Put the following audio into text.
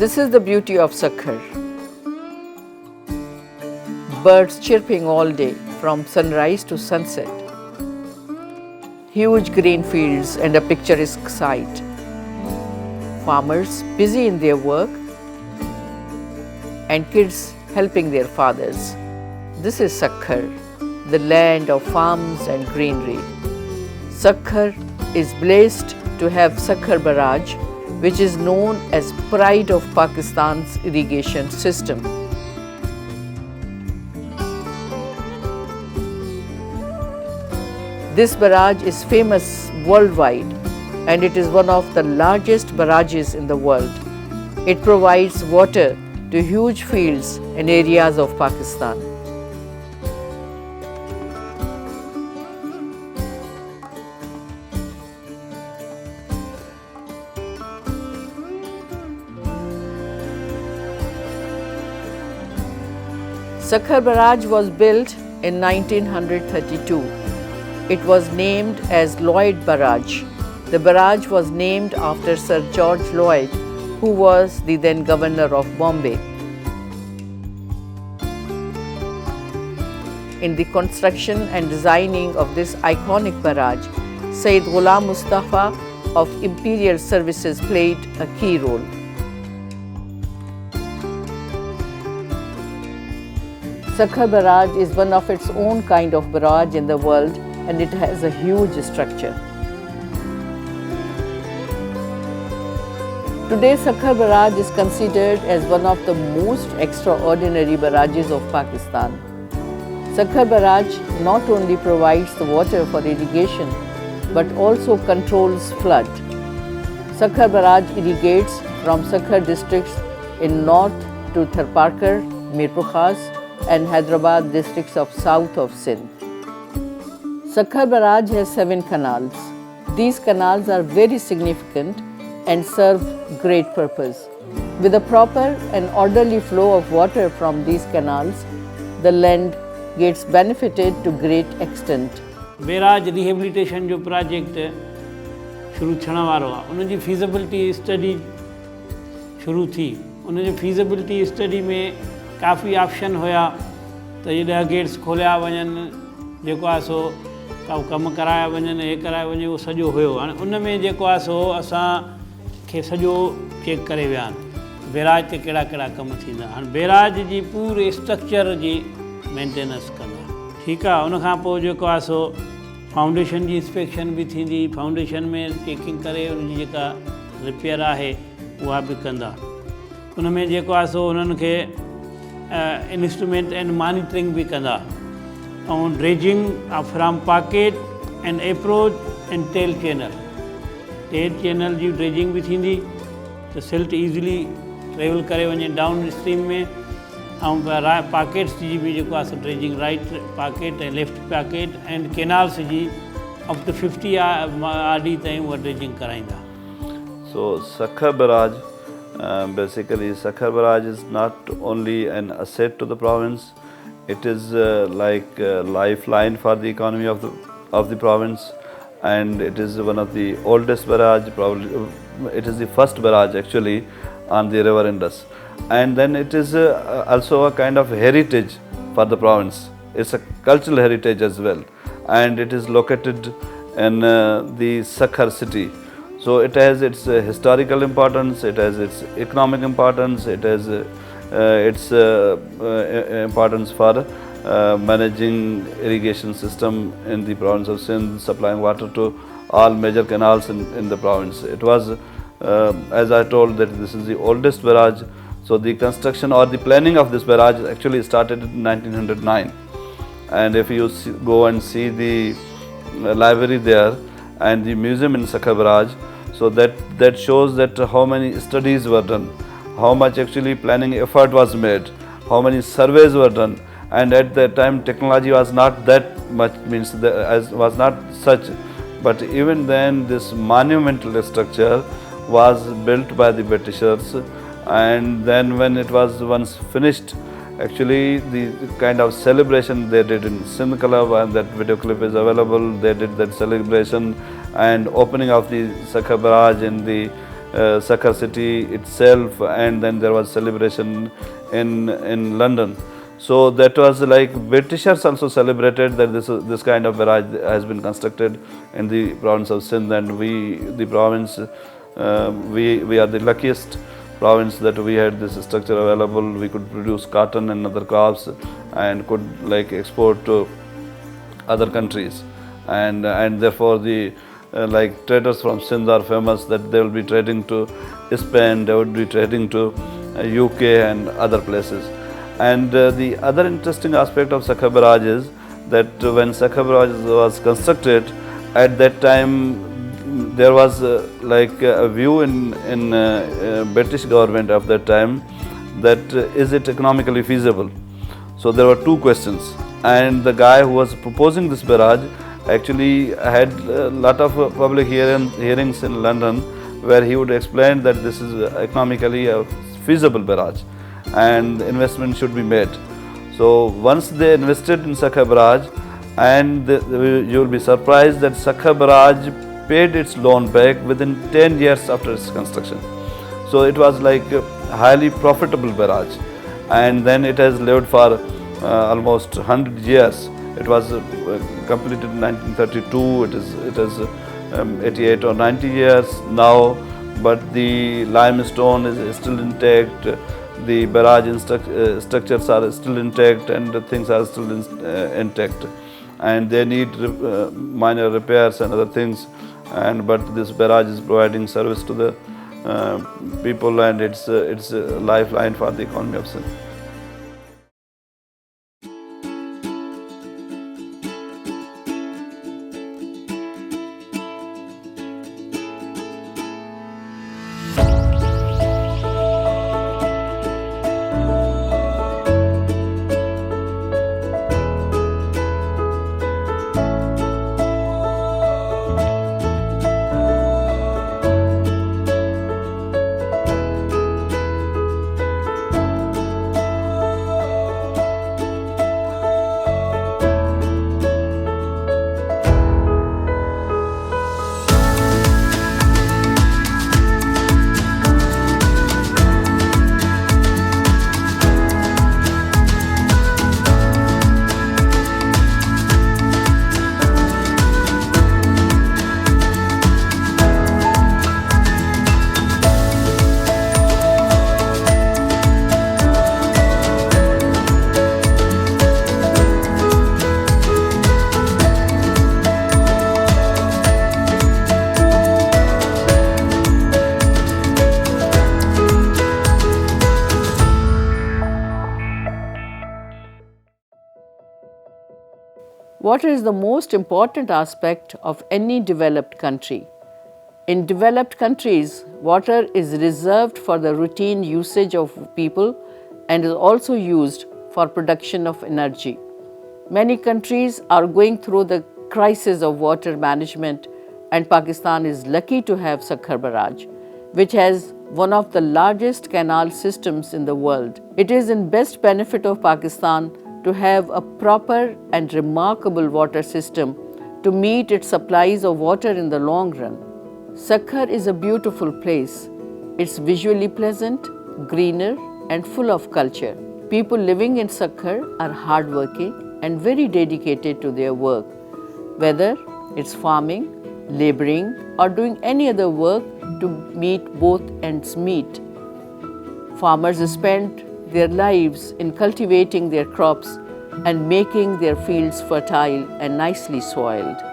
This is the beauty of Sukkur. Birds chirping all day from sunrise to sunset. Huge green fields and a picturesque sight. Farmers busy in their work and kids helping their fathers. This is Sukkur, the land of farms and greenery. Sukkur is blessed to have Sukkur barrage, which is known as pride of Pakistan's irrigation system. This barrage is famous worldwide and it is one of the largest barrages in the world. It provides water to huge fields and areas of Pakistan. Sukkur barrage was built in 1932. It was named as Lloyd Barrage. The barrage was named after Sir George Lloyd, who was the then governor of Bombay. In the construction and designing of this iconic barrage, Sayyid Ghulam Mustafa of Imperial Services played a key role. Sukkur barrage is one of its own kind of barrage in the world and it has a huge structure. Today, Sukkur barrage is considered as one of the most extraordinary barrages of Pakistan. Sukkur barrage not only provides the water for irrigation but also controls flood. Sukkur barrage irrigates from Sukkur districts in north to Tharparkar, Mirpur Khas and Hyderabad districts of south of Sindh. Sukkur barrage has 7 canals. These canals are very significant and serve great purpose. With a proper and orderly flow of water from these canals, the land gets benefited to great extent. Barrage rehabilitation जो project शुरू थियण वारो आहे उन जी feasibility study शुरू थी उन जी feasibility study में काफ़ी ऑप्शन हुआ त जॾहिं गेट्स खोलिया वञनि जेको आहे सो का कमु कराया वञनि हे कराया वञे उहो सॼो हुयो हाणे उन में जेको आहे सो असांखे सॼो चेक करे विया आहिनि बैराज ते कहिड़ा कहिड़ा कमु थींदा हाणे बैराज जी पूरे स्ट्रक्चर जी मेंटेनेंस कंदा ठीकु आहे उनखां पोइ जेको आहे सो फाउंडेशन जी इंस्पेक्शन बि थींदी फाउंडेशन में चेकिंग करे उनजी जेका रिपेयर आहे उहा बि कंदा उन में जेको आहे सो उन्हनि खे इंस्ट्रूमेंट एंड मॉनिटरिंग भी कंदा ऐं dredging from pocket and approach and tail channel जी ड्रेजिंग भी थींदी त सिल्ट ईज़िली ट्रेवल करे वञे डाउन स्ट्रीम में ऐं पॉकेट्स जी भी जेको आहे ड्रेजिंग राइट पॉकेट ऐं लेफ्ट पॉकेट एंड केनाल्स जी अप टू 50 आरडी ताईं उहा ड्रेजिंग कराईंदा सो Sukkur barrage basically Sukkur barrage is not only an asset to the province, it is like a lifeline for the economy of the province, and it is one of the oldest barrage, probably it is the first barrage actually on the river Indus, and then it is also a kind of heritage for the province. It's a cultural heritage as well, and it is located in the Sukkur city. So it has its historical importance, it has its economic importance, it has its importance for managing irrigation system in the province of Sindh, supplying water to all major canals in the province. It was, as I told, that this is the oldest barrage. So the construction or the planning of this barrage actually started in 1909. And if you go and see the library there and the museum in Sukkur barrage, so that shows that how many studies were done, how much actually planning effort was made, how many surveys were done, and at that time technology was not that much, was not such, but even then this monumental structure was built by the Britishers, and then when it was once finished, actually the kind of celebration they did in Sindh Club, and that video clip is available, they did that celebration and opening of the Sukkur barrage in the Sukkur city itself, and then there was celebration in London. So that was like Britishers also celebrated that this kind of barrage has been constructed in the province of Sindh, and we are the luckiest province that we had this structure available. We could produce cotton and other crops and could like export to other countries, and therefore the like traders from Sindh are famous that they will be trading to Spain, they would be trading to UK and other places. And the other interesting aspect of Sukkur barrage is that when Sukkur barrage was constructed, at that time there was like a view in British government of that time that is it economically feasible. So there were two questions, and the guy who was proposing this barrage actually had a lot of public hearings in London where he would explain that this is economically a feasible barrage and investment should be made. So once they invested in Sukkur barrage, and you will be surprised that Sukkur barrage paid its loan back within 10 years after its construction. So it was like a highly profitable barrage, and then it has lived for almost 100 years. It was completed in 1932. It is 88 or 90 years now, but the limestone is still intact. The barrage structures are still intact, and things are still intact, and they need minor repairs and other things. But this barrage is providing service to the people, and it's a lifeline for the economy of Sindh. Water is the most important aspect of any developed country. In developed countries, water is reserved for the routine usage of people and is also used for production of energy. Many countries are going through the crisis of water management, and Pakistan is lucky to have Sukkur barrage, which has one of the largest canal systems in the world. It is in best benefit of Pakistan to have a proper and remarkable water system to meet its supplies of water in the long run. Sukkur is a beautiful place. It's visually pleasant, greener, and full of culture. People living in Sukkur are hardworking and very dedicated to their work, whether it's farming, laboring, or doing any other work to meet both ends meet. Farmers spend their lives in cultivating their crops and making their fields fertile and nicely soiled.